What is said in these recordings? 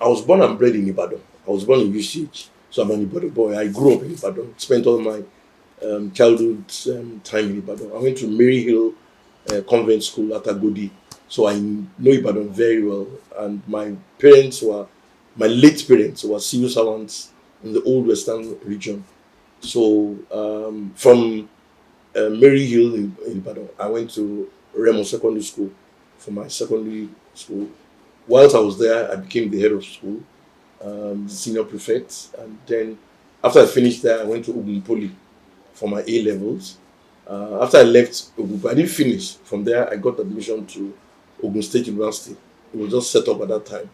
I was born and bred in Ibadan. I was born in UCH, so I'm an Ibadan boy. I grew up in Ibadan. Spent all my childhood time in Ibadan. I went to Mary Hill Convent School at Agodi, so I know Ibadan very well. And my late parents were civil servants in the old Western region. So from Mary Hill in Ibadan, I went to Remo Secondary School for my secondary school. Whilst I was there, I became the head of school, the senior prefect, and then after I finished there, I went to Ogun Poly for my A levels. After I left Ogun, I didn't finish. From there, I got admission to Ogun State University. It was just set up at that time.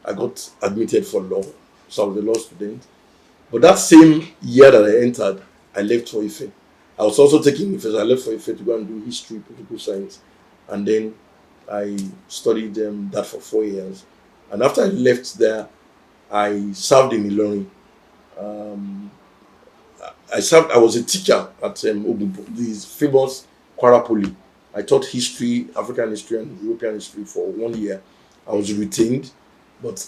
I got admitted for law, so I was a law student. But that same year that I entered, I left for Ife. I was also taking Ife, so I left for Ife to go and do history, political science, and then I studied that for 4 years. And after I left there, I served in Ilorin. Um, I served. I was a teacher at this famous Kwara Poly. I taught history, African history, and European history for 1 year. I was retained, but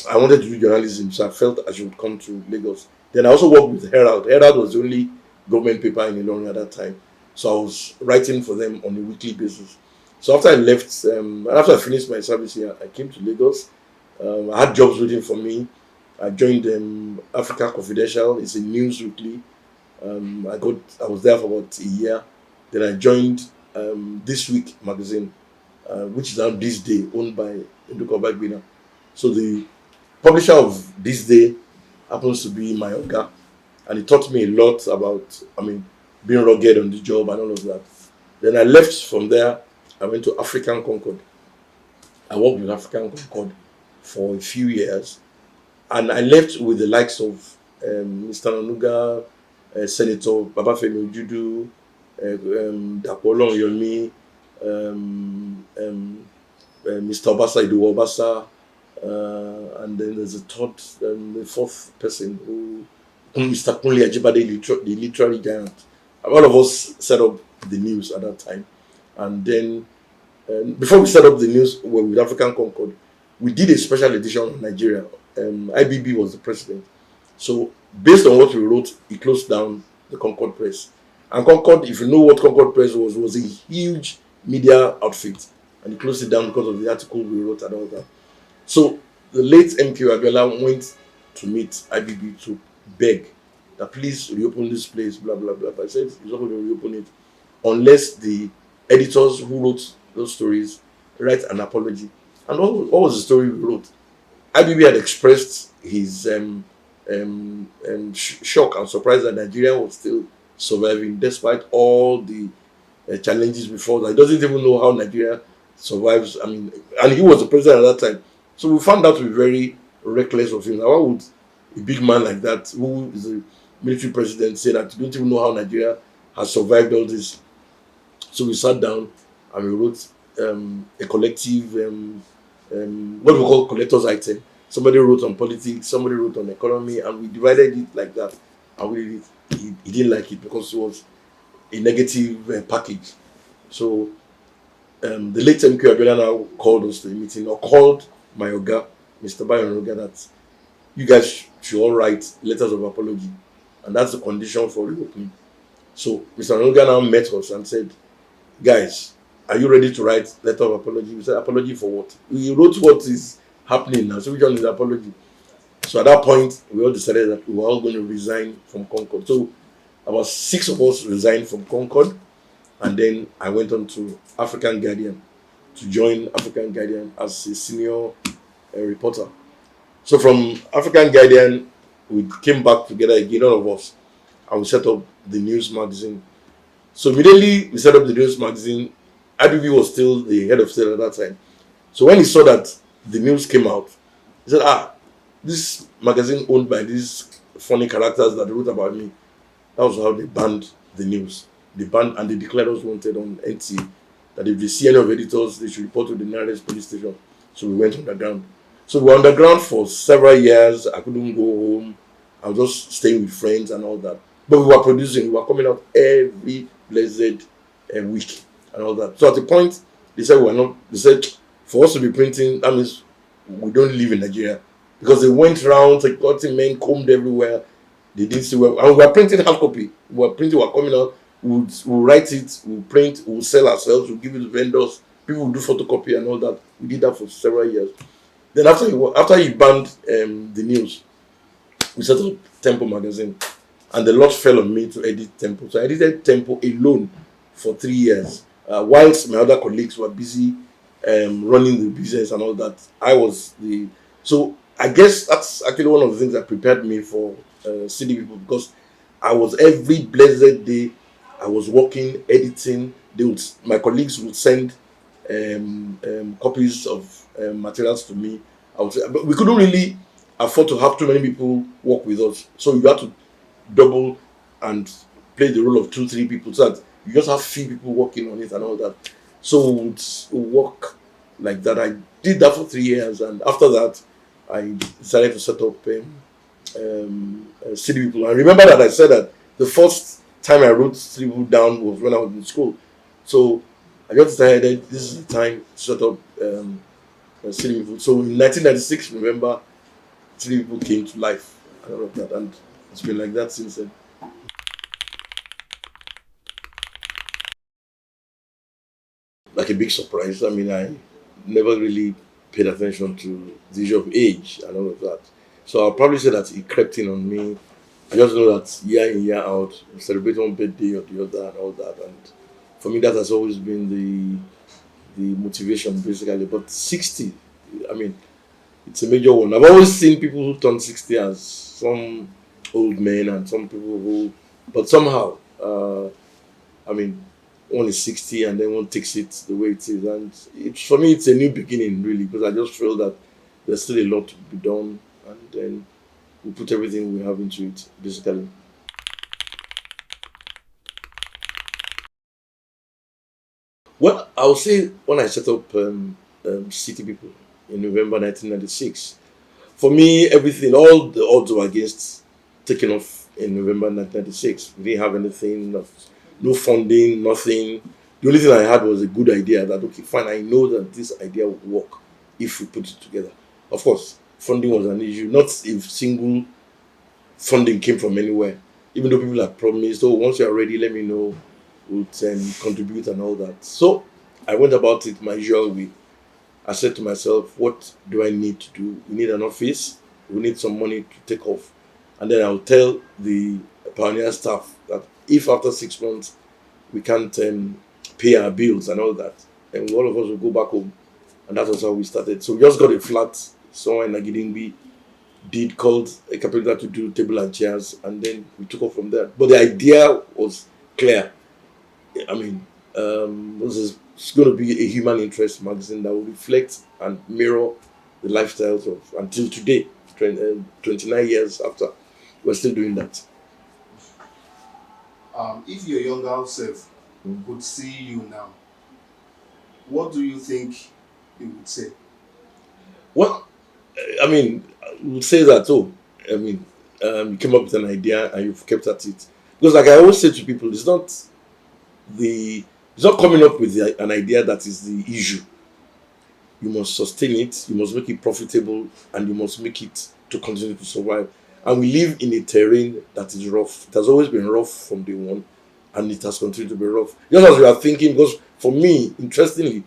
I wanted to do journalism, so I felt I should come to Lagos. Then I also worked with Herald. Herald was the only government paper in Ilorin at that time, so I was writing for them on a weekly basis. So after I left, after I finished my service here, I came to Lagos. I had jobs waiting for me. I joined Africa Confidential. It's a news weekly. I was there for about a year. Then I joined This Week magazine, which is now This Day, owned by Nduko Bagbina. So the publisher of This Day happens to be my Oga, and he taught me a lot about, being rugged on the job and all of that. Then I left from there. I went to African Concord. I worked with African Concord for a few years, and I left with the likes of Mr. Nanuga, Senator Babafemi Ojudu, Dapolon Yomi, Mr. Obasa Idu Obasa, and then there's the fourth person Mr. Kunle Ajibade, the literary giant. All of us set up the news at that time, and then before we set up the news with African Concord, we did a special edition on Nigeria. IBB was the president. So based on what we wrote, he closed down the Concord Press. And Concord, if you know what Concord Press was a huge media outfit. And he closed it down because of the article we wrote and all that. So the late MQ Abiola went to meet IBB to beg that please reopen this place, blah, blah, blah. But I said he's not going to reopen it unless the editors who wrote those stories write an apology. And what was the story we wrote? IBB had expressed his shock and surprise that Nigeria was still surviving despite all the challenges before that. He doesn't even know how Nigeria survives. And he was the president at that time. So we found that to be very reckless of him. Now, why would a big man like that, who is a military president, say that you don't even know how Nigeria has survived all this? So we sat down and we wrote a collective, what we call collector's item. Somebody wrote on politics, somebody wrote on economy, and we divided it like that. And we did it. He didn't like it because it was a negative package. So the late MQ Abiola now called us to a meeting, or called my Oga, Mr. Bayon Oga, that you guys should all write letters of apology. And that's the condition for reopening. So Mr. Oga now met us and said, guys, are you ready to write letter of apology? We said, apology for what? We wrote what is happening now. So which one is apology? So at that point, we all decided that we were all going to resign from Concord. So about 6 of us resigned from Concord. And then I went on to African Guardian to join African Guardian as a senior reporter. So from African Guardian, we came back together again, all of us, and we set up the news magazine. So immediately we set up the news magazine. IBB was still the head of state at that time. So when he saw that the news came out, he said, this magazine owned by these funny characters that wrote about me. That was how they banned the news. They banned and they declared us wanted on NT that if they see any of editors, they should report to the nearest police station. So we went underground. So we were underground for several years. I couldn't go home. I was just staying with friends and all that. But we were producing. We were coming out every blessed week and all that. So at the point, they said we were not. They said for us to be printing, that means we don't live in Nigeria because they went around, security men combed everywhere. They didn't see well, and we were printing hard copy. We were coming out. We'll write it, we'll print, we'll sell ourselves, we'll give it to vendors. People will do photocopy and all that. We did that for several years. Then after he banned the news, we set up Tempo magazine, and the lot fell on me to edit Tempo. So I edited Tempo alone for 3 years, whilst my other colleagues were busy running the business and all that. I was the so I guess that's actually one of the things that prepared me for city people, because I was every blessed day I was working, editing. My colleagues would send copies of materials to me. But we couldn't really afford to have too many people work with us, so you had to double and play the role of 2-3 people, so that you just have few people working on it and all that. So we'd work like that. I did that for 3 years, and after that, I decided to set up City People. I remember that I said that the first time I wrote City People down was when I was in school. So I just decided this is the time to set up City People. So in 1996, November, City People came to life and all of that, and it's been like that since then. Like a big surprise. I mean, I never really paid attention to the issue of age and all of that. So I'll probably say that it crept in on me. I just know that year in, year out, we celebrate one birthday or the other and all that. And for me, that has always been the motivation, basically. But 60, I mean, it's a major one. I've always seen people who turn 60 as some old men and some people who, but somehow, I mean, one is 60 and then one takes it the way it is. And for me, it's a new beginning, really, because I just feel that there's still a lot to be done. And then we put everything we have into it, basically. Well, I'll say when I set up City People in November 1996, for me, everything, all the odds were against taking off in November 1996. We didn't have anything, no funding, nothing. The only thing I had was a good idea that, okay, fine, I know that this idea would work if we put it together. Of course, funding was an issue. Not if single funding came from anywhere. Even though people had promised, oh, once you're ready, let me know, we'll contribute and all that. So I went about it my usual way. I said to myself, what do I need to do? We need an office, we need some money to take off. And then I'll tell the Pioneer staff that if after 6 months we can't pay our bills and all that, then all of us will go back home. And that was how we started. So we just got a flat somewhere in Nagidingbi, did called a carpenter to do table and chairs, and then we took off from there. But the idea was clear. I mean, this is it's going to be a human interest magazine that will reflect and mirror the lifestyles of until today, 29 years after, we're still doing that. If your younger self could see you now, what do you think he would say? Well, I mean, we'll say that, oh, I mean, you came up with an idea and you've kept at it. Because, like I always say to people, it's not coming up with an idea that is the issue. You must sustain it, you must make it profitable, and you must make it to continue to survive. And we live in a terrain that is rough. It has always been rough from day one, and it has continued to be rough. Just as we are thinking, because for me, interestingly,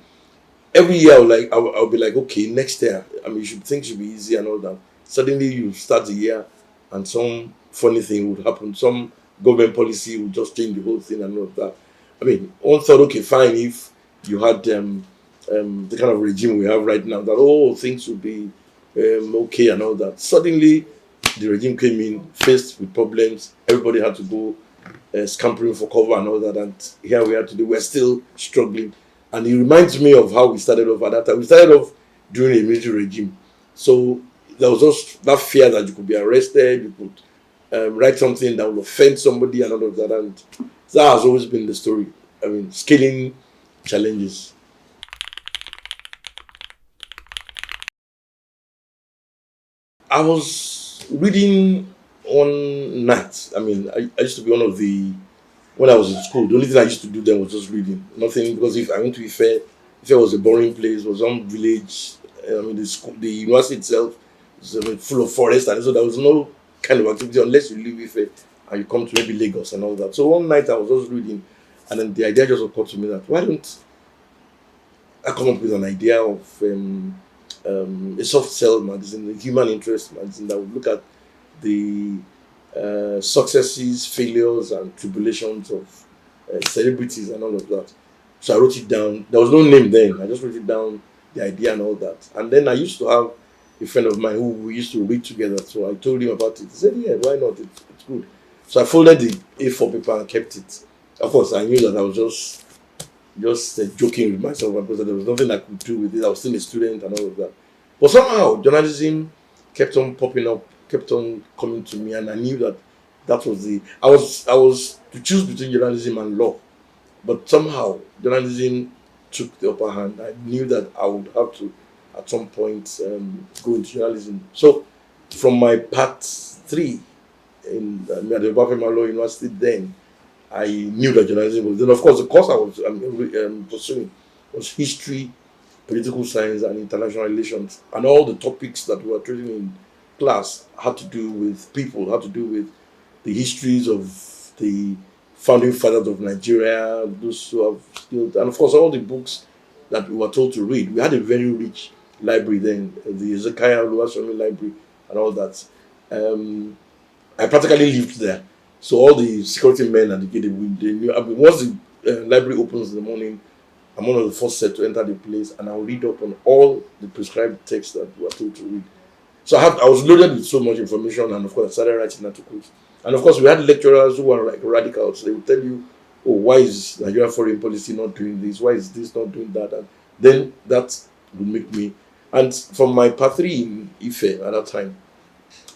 every year I'll be like, okay, next year, I mean, things should be easy and all that. Suddenly you start the year and some funny thing would happen. Some government policy would just change the whole thing and all of that. I mean, one thought, okay, fine, if you had the kind of regime we have right now, that oh, things will be okay and all that. Suddenly, the regime came in, faced with problems. Everybody had to go scampering for cover and all that. And here we are today. We're still struggling. And it reminds me of how we started off at that time. We started off during a military regime. So there was just that fear that you could be arrested, you could write something that will offend somebody and all of that. And that has always been the story. I mean, scaling challenges. I was reading one night. I mean, I used to be one of the when I was in school. The only thing I used to do then was just reading. Nothing because if I went to Ife was a boring place. It was some village. I mean, the school, the university itself is full of forest, and so there was no kind of activity unless you leave Ife and you come to maybe Lagos and all that. So one night I was just reading, and then the idea just occurred to me that why don't I come up with an idea of a soft cell magazine, a human interest magazine that would look at the successes, failures, and tribulations of celebrities and all of that. So I wrote it down. There was no name then. I just wrote it down, the idea and all that. And then I used to have a friend of mine who we used to read together. So I told him about it. He said, "Yeah, why not? It's good." So I folded the A4 paper and kept it. Of course, I knew that I was just joking with myself because there was nothing I could do with it. I was still a student and all of that. But somehow journalism kept on popping up, kept on coming to me, and I knew that that was the I was to choose between journalism and law, but somehow journalism took the upper hand. I knew that I would have to at some point go into journalism. So from my part three in at the Bafema Law University then, I knew that journalism was. Then, of course, the course I was pursuing was history, political science, and international relations, and all the topics that we were treating in class had to do with people, had to do with the histories of the founding fathers of Nigeria, those who have still, and of course, all the books that we were told to read. We had a very rich library then, the Ezekiel Oluwasomi Library, and all that. Um, I practically lived there. So all the security men and the gate, they knew. I mean, once the library opens in the morning, I'm one of the first set to enter the place, and I'll read up on all the prescribed texts that we are told to read. So I was loaded with so much information, and of course, I started writing articles. And of course, we had lecturers who were like radicals. They would tell you, "Oh, why is Nigeria foreign policy not doing this? Why is this not doing that?" And then that would make me. And from my part three in Ife at that time,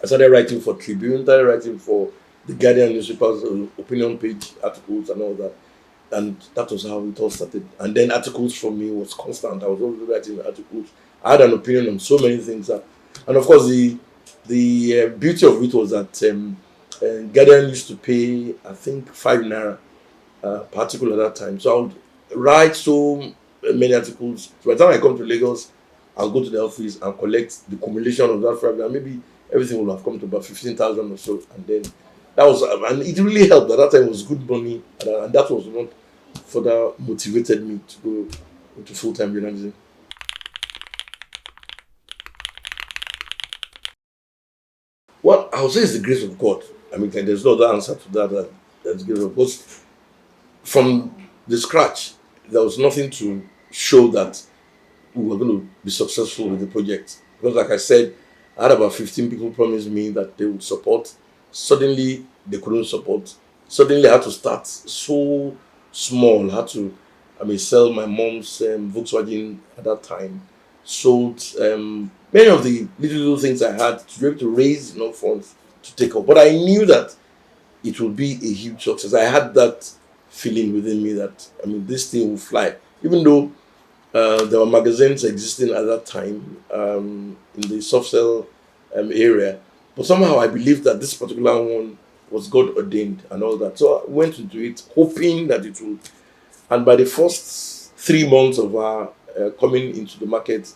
I started writing for Tribune, started writing for the Guardian newspapers, opinion page articles and all that. And that was how it all started. And then articles from me was constant. I was always writing articles. I had an opinion on so many things. And of course, the beauty of it was that Guardian used to pay, I think, 5 naira per article at that time. So I would write so many articles. So by the time I come to Lagos, I'll go to the office and collect the accumulation of that 5 naira. Maybe everything will have come to about 15,000 or so. And then that was, and it really helped. At that time, it was good money. And that was what further motivated me to go into full time journalism. Well, I would say it's the grace of God. I mean, like, there's no other answer to that. That's the grace of God. From the scratch, there was nothing to show that we were going to be successful with the project. Because, like I said, I had about 15 people promise me that they would support. Suddenly, they couldn't support. Suddenly, I had to start so small. I had to, I mean, sell my mom's Volkswagen at that time. Sold many of the little things I had to be able to raise enough funds to take off. But I knew that it would be a huge success. I had that feeling within me that, I mean, this thing will fly. Even though there were magazines existing at that time in the soft cell area. But somehow I believed that this particular one was God ordained and all that. So I went into it hoping that it would. And by the first 3 months of our coming into the market,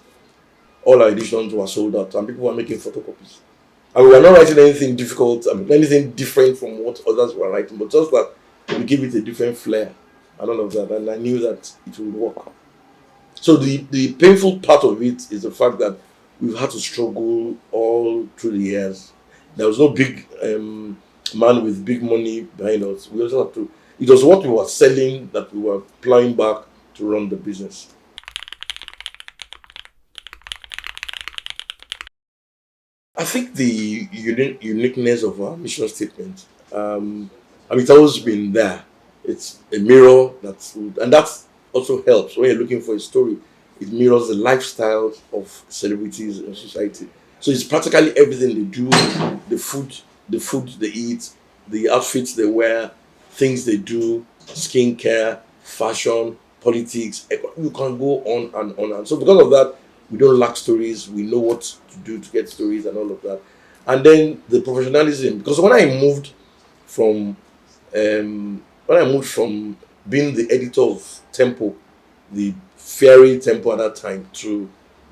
all our editions were sold out and people were making photocopies. And we were not writing anything difficult, I mean, anything different from what others were writing, but just that we give it a different flair and all of that. And I knew that it would work. So the painful part of it is the fact that we've had to struggle all through the years. There was no big man with big money behind us. We also had to. It was what we were selling that we were plowing back to run the business. I think the uniqueness of our mission statement. It's always been there. It's a mirror and that also helps when you're looking for a story. It mirrors the lifestyle of celebrities in society. So it's practically everything they do, the food, the food they eat, the outfits they wear, things they do, skincare, fashion, politics. You can go on and on. And so because of that, we don't lack stories. We know what to do to get stories and all of that. And then the professionalism, because from when I moved from being the editor of Tempo, the fairy Tempo at that time, to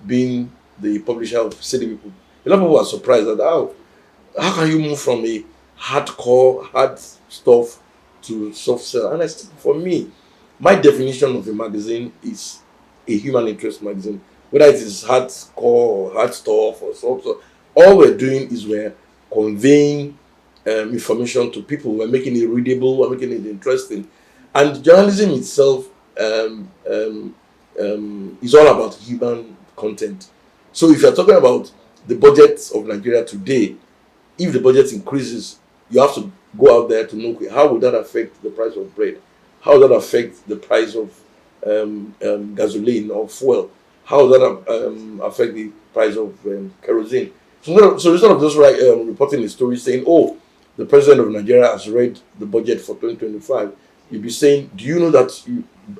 being the publisher of City People, a lot of people are surprised that how can you move from a hard stuff to soft sell? And I said, for me, my definition of a magazine is a human interest magazine, whether it is hardcore or hard stuff or soft stuff. All we're doing is we're conveying information to people. We're making it readable. We're making it interesting, and journalism itself is all about human content. So if you're talking about the budget of Nigeria today, if the budget increases, you have to go out there to know, okay, how will that affect the price of bread? How will that affect the price of gasoline or fuel? How will that affect the price of kerosene? So instead of just reporting a story saying, oh, the president of Nigeria has read the budget for 2025, you'll be saying, do you know that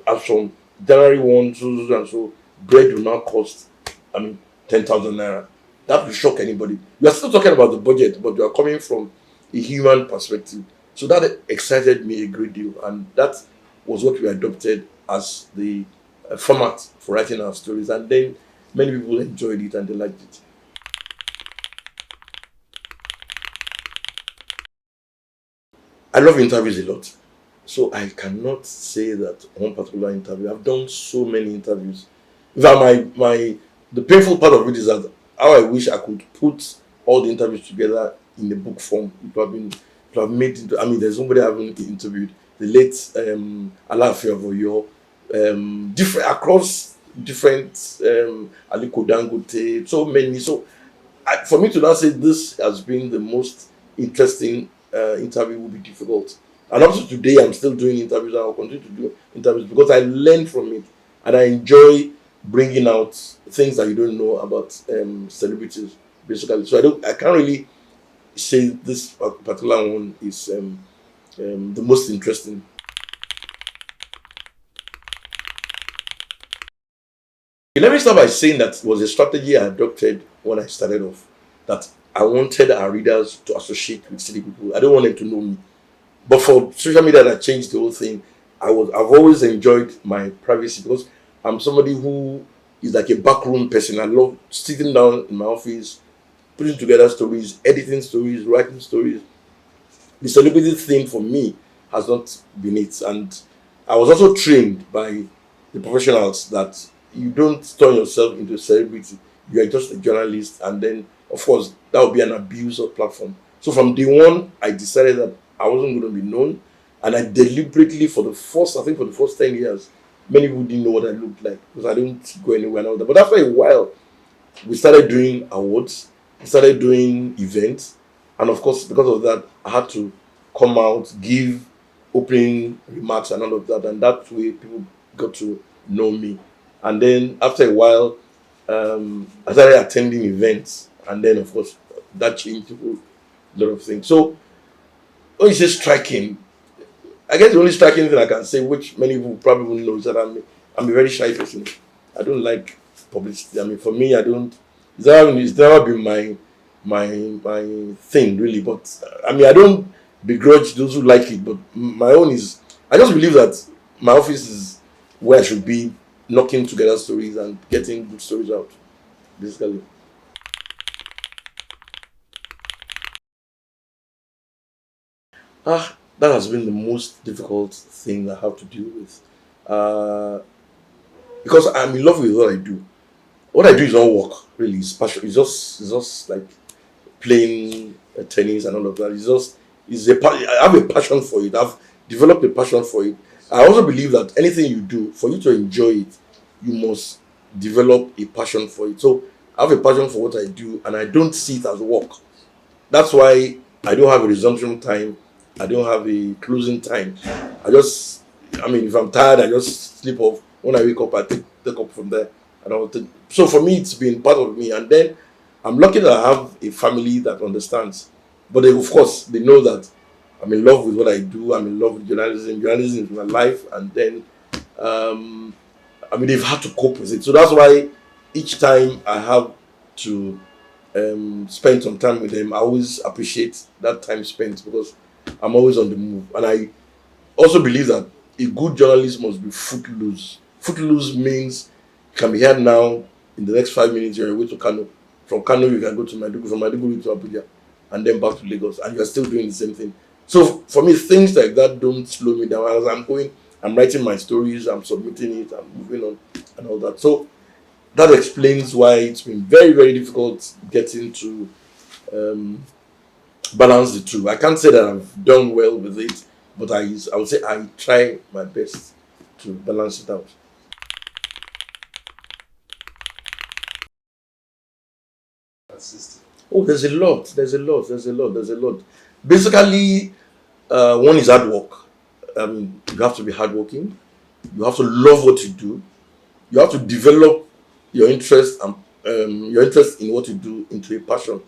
as from January 1, and so, bread will now cost, 10,000 naira? That will shock anybody. You are still talking about the budget, but you are coming from a human perspective. So that excited me a great deal, and that was what we adopted as the format for writing our stories. And then many people enjoyed it and they liked it. I love interviews a lot. So I cannot say that one particular interview. I've done so many interviews. In fact, the painful part of it is that how I wish I could put all the interviews together in the book form. It would have made into, there's somebody I haven't interviewed. The late Alaafin of Oyo, different across different Aliko Dangote, so many. So for me to now say this has been the most interesting interview would be difficult. And up to today, I'm still doing interviews and I'll continue to do interviews because I learn from it and I enjoy bringing out things that you don't know about celebrities, basically. So I can't really say this particular one is the most interesting. Let me start by saying that was a strategy I adopted when I started off. That I wanted our readers to associate with city people. I don't want them to know me. But for social media, that changed the whole thing. I've always enjoyed my privacy because I'm somebody who is like a backroom person. I love sitting down in my office, putting together stories, editing stories, writing stories. The celebrity thing for me has not been it. And I was also trained by the professionals that you don't turn yourself into a celebrity. You are just a journalist, and then of course that would be an abuse of platform. So from day one, I decided that I wasn't going to be known, and I deliberately for the first 10 years, many people didn't know what I looked like because I didn't go anywhere and all that. But after a while, we started doing awards, we started doing events, and of course, because of that, I had to come out, give opening remarks and all of that, and that way people got to know me. And then after a while, I started attending events, and then of course that changed a lot of things. So when you say striking, I guess the only striking thing I can say, which many people probably won't know, is that I'm a very shy person. I don't like publicity. For me, I don't. It's never been my thing really. But I don't begrudge those who like it. But my own is, I just believe that my office is where I should be, knocking together stories and getting good stories out, basically. That has been the most difficult thing I have to deal with. Uh, because I'm in love with what I do. What I do is not work, really. It's passion. It's just like playing tennis and all of that. I have a passion for it. I've developed a passion for it. I also believe that anything you do, for you to enjoy it, you must develop a passion for it. So I have a passion for what I do, and I don't see it as work. That's why I don't have a resumption time. I don't have a closing time. I just, I mean, if I'm tired, I just sleep off. When I wake up, I take up from there. And I'll take. So for me, it's been part of me. And then I'm lucky that I have a family that understands. But they, of course, they know that I'm in love with what I do. I'm in love with journalism. Journalism is my life. And then, um, I mean, they've had to cope with it. So that's why each time I have to spend some time with them, I always appreciate that time spent because I'm always on the move. And I also believe that a good journalist must be footloose. Footloose means you can be here now, in the next 5 minutes, you're away to Kano. From Kano, you can go to Maiduguri, from Maiduguri to Abuja, and then back to Lagos, and you're still doing the same thing. So for me, things like that don't slow me down. As I'm going, I'm writing my stories, I'm submitting it, I'm moving on, and all that. So that explains why it's been very, very difficult getting to um, balance the two. I can't say that I've done well with it, but I would say I try my best to balance it out. Assistant. Oh, there's a lot. There's a lot. Basically, one is hard work. You have to be hardworking. You have to love what you do. You have to develop your interest in what you do into a passion.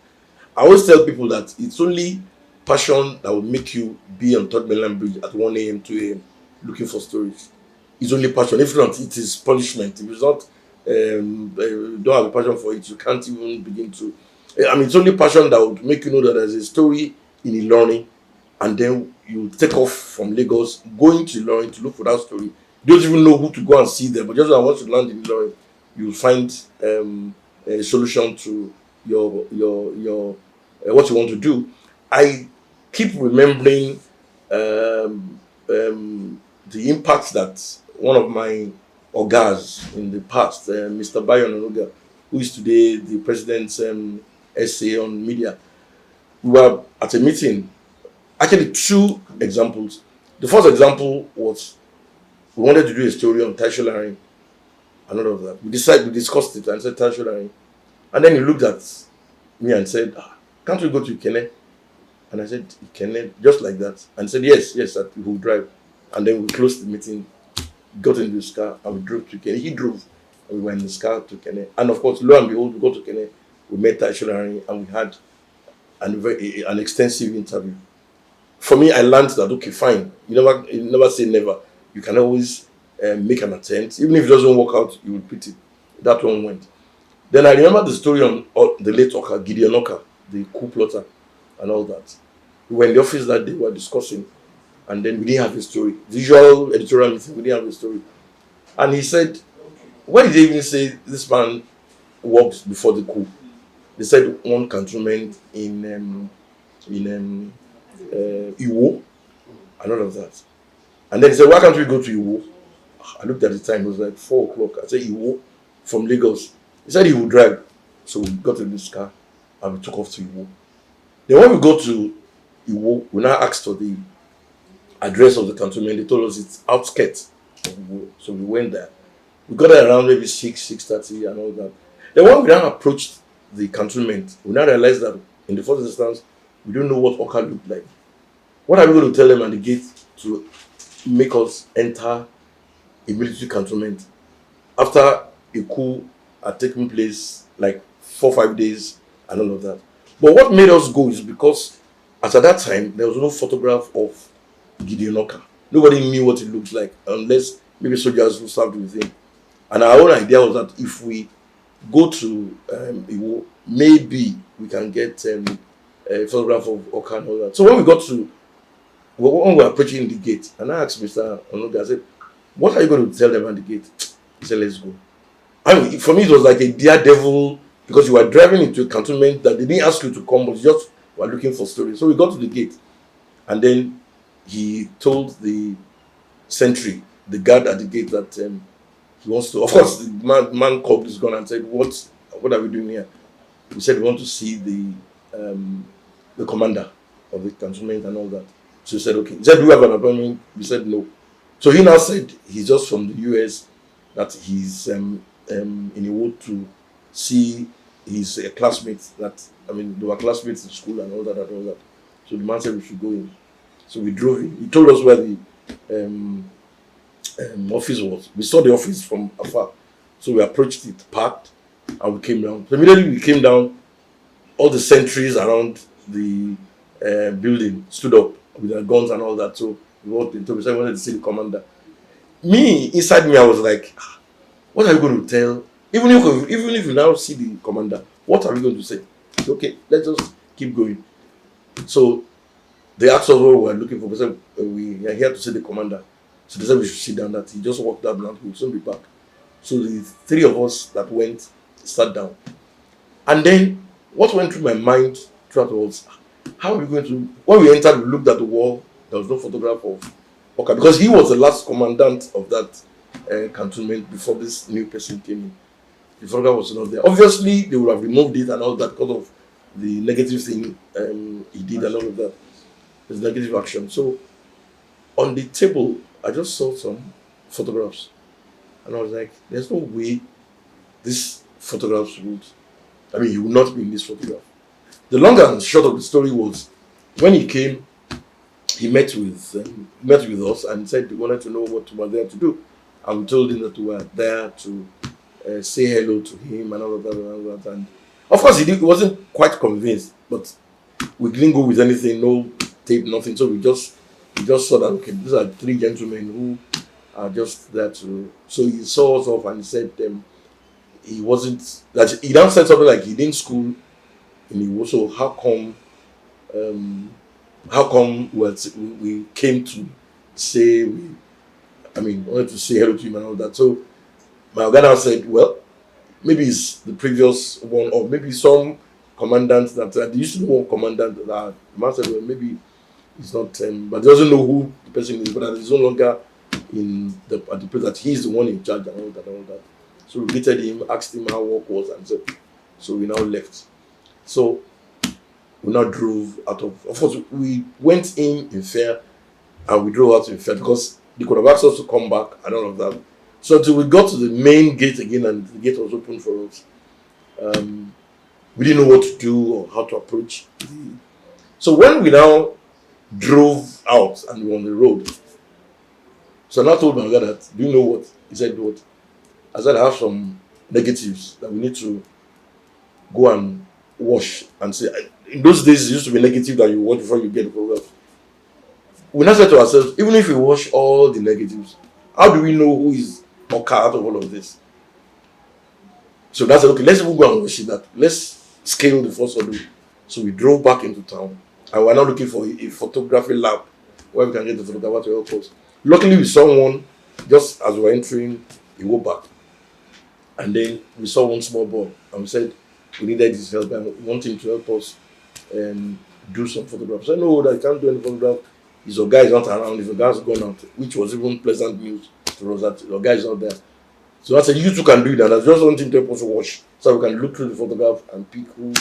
I always tell people that it's only passion that will make you be on Third Mainland Bridge at 1 a.m., 2 a.m. looking for stories. It's only passion. If not, it is punishment. If it's not, you don't have a passion for it, you can't even begin to. I mean, it's only passion that would make you know that there's a story in Ilorin, and then you take off from Lagos, going to Ilorin to look for that story. You don't even know who to go and see there, but just once you land in Ilorin, you'll find a solution to your what you want to do. I keep remembering the impact that one of my ogas in the past, Mr. Bayon Onoga, who is today the president's essay on media, we were at a meeting. Actually, two examples. The first example was we wanted to do a story on Taisho and all of that. We discussed it and said Taisho. And then he looked at me and said, can't we go to Ikene? And I said, Ikene, just like that. And he said, yes, that we will drive. And then we closed the meeting, got into his car, and we drove to Ikene. He drove, and we went in his car to Ikene. And of course, lo and behold, we go to Ikene, we met Taisho and we had an extensive interview. For me, I learned that, okay, fine. You never say never. You can always make an attempt. Even if it doesn't work out, you repeat it. That one went. Then I remember the story on the late Oka, Gideon Oka, the coup plotter, and all that. We were in the office that day, we were discussing, and then we didn't have a story. Visual editorial meeting, we didn't have a story. And he said, why did they even say this man worked before the coup? They said one cantonment in Iwo and all of that. And then he said, why can't we go to Iwo? I looked at the time, it was like 4 o'clock. I said, Iwo from Lagos. He said he would drive. So we got in this car and we took off to Iwo. Then when we got to Iwo, we now asked for the address of the cantonment. They told us it's outskirts of Iwo. So we went there. We got there around maybe 6:30 and all that. Then when we now approached the cantonment, we now realized that in the first instance, we don't know what Oka looked like. What are we going to tell them at the gate to make us enter a military cantonment after a coup had taken place like 4 or 5 days and all of that? But what made us go is because at that time there was no photograph of Gideon Oka. Nobody knew what it looked like unless maybe soldiers who served with him. And our own idea was that if we go to Iwo, maybe we can get a photograph of Oka and all that. So when we were approaching the gate, and I asked Mr. Onoga, I said, what are you going to tell them at the gate? He said, let's go. I mean, for me, it was like a daredevil because you were driving into a cantonment that they didn't ask you to come, but you just were looking for stories. So we got to the gate, and then he told the sentry, the guard at the gate, that he wants to. Of course, the man called his gun and said, "What are we doing here?" We said we want to see the commander of the cantonment and all that. So he said, okay. He said, do we have an appointment? We said no. So he now said he's just from the US, that he's in a wood to see he's a classmate that, I mean, they were classmates in school and all that and all that. So the man said we should go in. So we drove in. He told us where the um, office was. We saw the office from afar. So we approached it, parked, and we came down. So immediately we came down, all the sentries around the building stood up with their guns and all that. So we walked into, we said we wanted to see the commander. Me, inside me, I was like, what are you going to tell? Even if you now see the commander, what are we going to say? Okay, let's just keep going. So they asked us what we were looking for. We said we are here to see the commander. So they said we should sit down. That he just walked out and we'll soon be back. So the three of us that went sat down. And then what went through my mind throughout was, how are we going to, when we entered, we looked at the wall, there was no photograph of Oka because he was the last commandant of that cantonment before this new person came in. The photograph was not there. Obviously, they would have removed it and all that because of the negative thing he did and all of that. His negative action. So on the table, I just saw some photographs. And I was like, there's no way these photographs would, I mean, he would not be in this photograph. The long and short of the story was, when he came, he met with us and said he wanted to know what we were there to do. And we told him that we were there to say hello to him and all of that and all that. And of course, he wasn't quite convinced, but we didn't go with anything, no tape, nothing. So we just saw that, okay, these are three gentlemen who are just there to. So he saw us off and he said he wasn't, that he now said something like he didn't school in Iwo, so how come we came to say wanted to say hello to him and all that. So my Uganda said, well, maybe it's the previous one, or maybe some commandant that there used to be one commandant that the man said, well, maybe it's not, but he doesn't know who the person is, but that he's no longer at the place, that he's the one in charge and all that and all that. So we greeted him, asked him how work was, and so we now left. So we now drove out of course, we went in fair and we drove out in fair because they could have asked us to come back and all of that. So until we got to the main gate again and the gate was open for us, we didn't know what to do or how to approach. So when we now drove out and we were on the road, so I now told my guy that, do you know what? He said, what? I said, I have some negatives that we need to go and wash and say. In those days, it used to be negative that you wash before you get the photograph. We now said to ourselves, even if we wash all the negatives, how do we know who is Oka out of all of this? So that's okay, let's even go and wash it. Let's scale the first order. So we drove back into town and we're now looking for a photography lab where we can get the photographer to help us. Luckily, we saw one just as we were entering, he walked back. And then we saw one small boy and we said we needed his help and we want him to help us do some photographs. I said, no, I can't do any photograph. His guy is not around, his guy has gone out, which was even pleasant news to us that your guy is not there. So I said, you two can do it, and I just want him to help us watch so we can look through the photograph and pick who.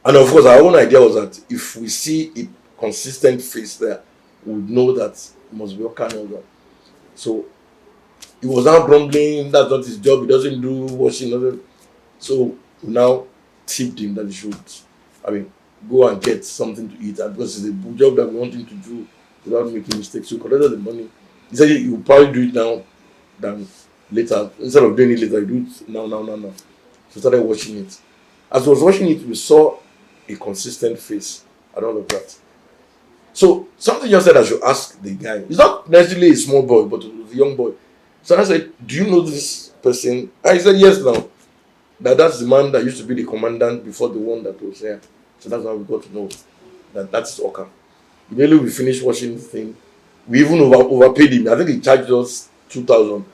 And of course, our own idea was that if we see a consistent face there, we would know that it must be Oka and all that. So he was now grumbling, that's not his job, he doesn't do washing. So we now tipped him that he should, go and get something to eat, and because it's a job that we want him to do without making mistakes. So he collected the money. He said he will probably do it now than later. Instead of doing it later, he do it now. So we started watching it. As we was watching it, we saw a consistent face and all of that. So something just said I should ask the guy. He's not necessarily a small boy, but it was a young boy. So I said, do you know this person? And he said, yes, now. That's the man that used to be the commandant before the one that was here. So that's how we got to know that that's Oka. Immediately we finished watching the thing. We even overpaid him. I think he charged us 2,000.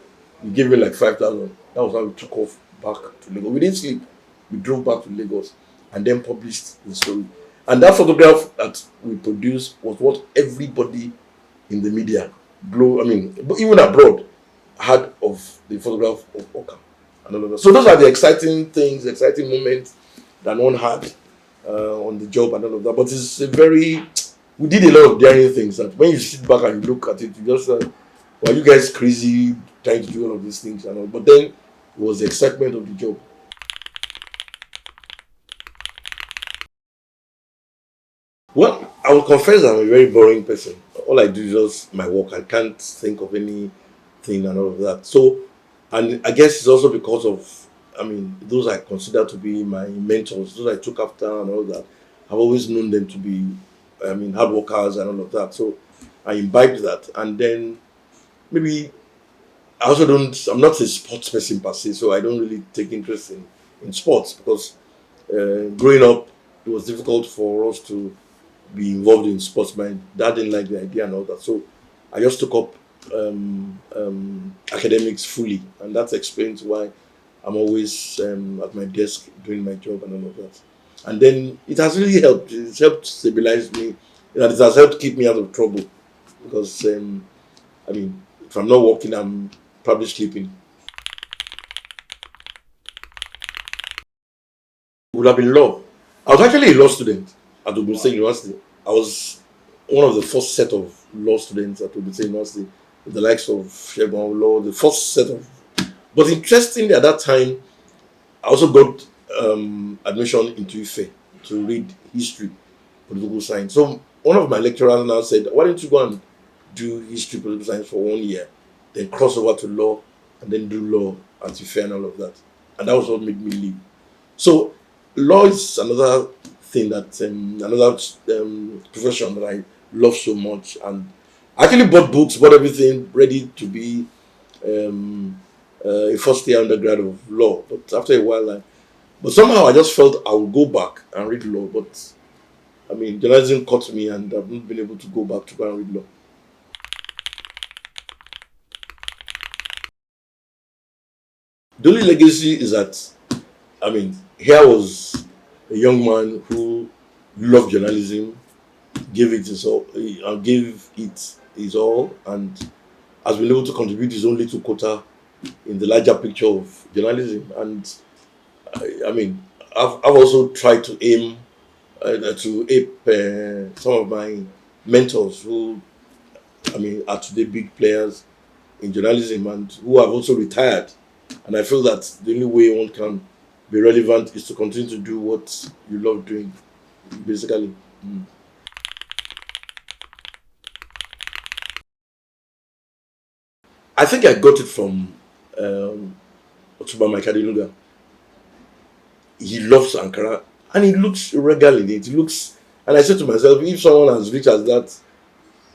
We gave him like 5,000. That was how we took off back to Lagos. We didn't sleep. We drove back to Lagos and then published the story. And that photograph that we produced was what everybody in the media, even abroad, had of the photograph of Oka. So those are the exciting things, exciting moments that one had on the job and all of that. But we did a lot of daring things that when you sit back and you look at it, you just well, you guys crazy trying to do all of these things and all. But then it was the excitement of the job. Well, I will confess I'm a very boring person. All I do is just my work. I can't think of anything and all of that. So, and I guess it's also because of, I mean, those I consider to be my mentors, those I took after and all that. I've always known them to be, I mean, hard workers and all of that. So I imbibed that. And then maybe I also don't, I'm not a sports person per se, so I don't really take interest in sports because growing up, it was difficult for us to be involved in sports. My dad didn't like the idea and all that. So I just took up academics fully. And that explains why I'm always at my desk doing my job and all of that. And then it has really helped. It's helped stabilize me. And it has helped keep me out of trouble because, I mean, if I'm not working, I'm probably sleeping. It would have been law. I was actually a law student at Ogun State Wow. University. I was one of the first set of law students at Ogun State University, with the likes of Shegun Law, the first set of. But interestingly, at that time, I also got admission into IFE to read history, political science. So one of my lecturers now said, "Why don't you go and do history, political science for 1 year, then cross over to law, and then do law at IFE and all of that?" And that was what made me leave. So law is another thing that another profession that I love so much, and I actually bought books, bought everything ready to be um, a first year undergrad of law. But after a while, but somehow I just felt I would go back and read law. But I mean, journalism caught me, and I've not been able to go back to go and read law. The only legacy is that, I mean, here was a young man who loved journalism, gave it his all, gave it his all, and has been able to contribute his own little quota in the larger picture of journalism. And I mean, I've also tried to aim to ape some of my mentors who, I mean, are today big players in journalism and who have also retired. And I feel that the only way one can be relevant is to continue to do what you love doing, basically. Mm. I think I got it from Otuba Maikadi. He loves Ankara and he looks regal in it. He looks, and I said to myself, if someone as rich as that,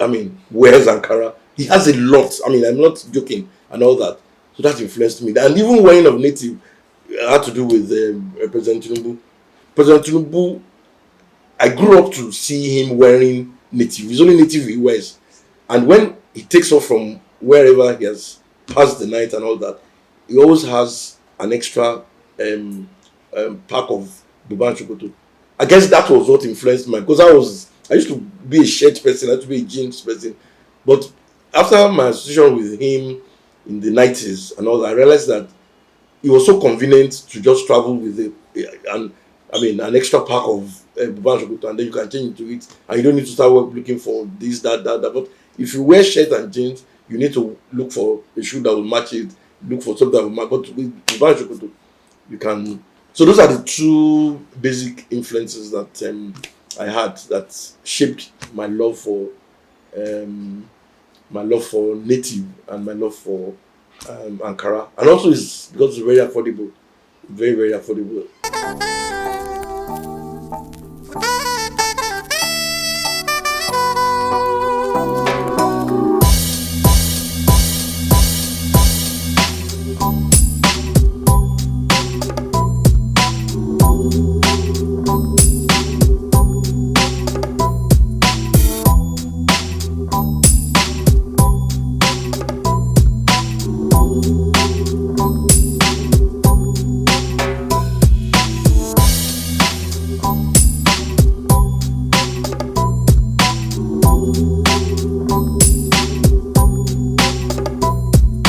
I mean, wears Ankara, he has a lot. I mean, I'm not joking and all that. So that influenced me. And even wearing of native had to do with President Tinubu. President Tinubu, I grew up to see him wearing native. It's only native he wears. And when he takes off from wherever he has passed the night and all that, he always has an extra um, pack of Buban Chokoto. I guess that was what influenced me because I used to be a shirt person, I used to be a jeans person. But after my association with him in the 90s and all that, I realized that it was so convenient to just travel with an I mean an extra pack of Buban Shokoto and then you can change into it and you don't need to start looking for this, that. But if you wear shirt and jeans, you need to look for a shoe that will match it, look for something that will match. But with Buban Shokoto, you can. So those are the two basic influences that I had that shaped um, my love for native and my love for Ankara, and also it's because it's very affordable, very affordable.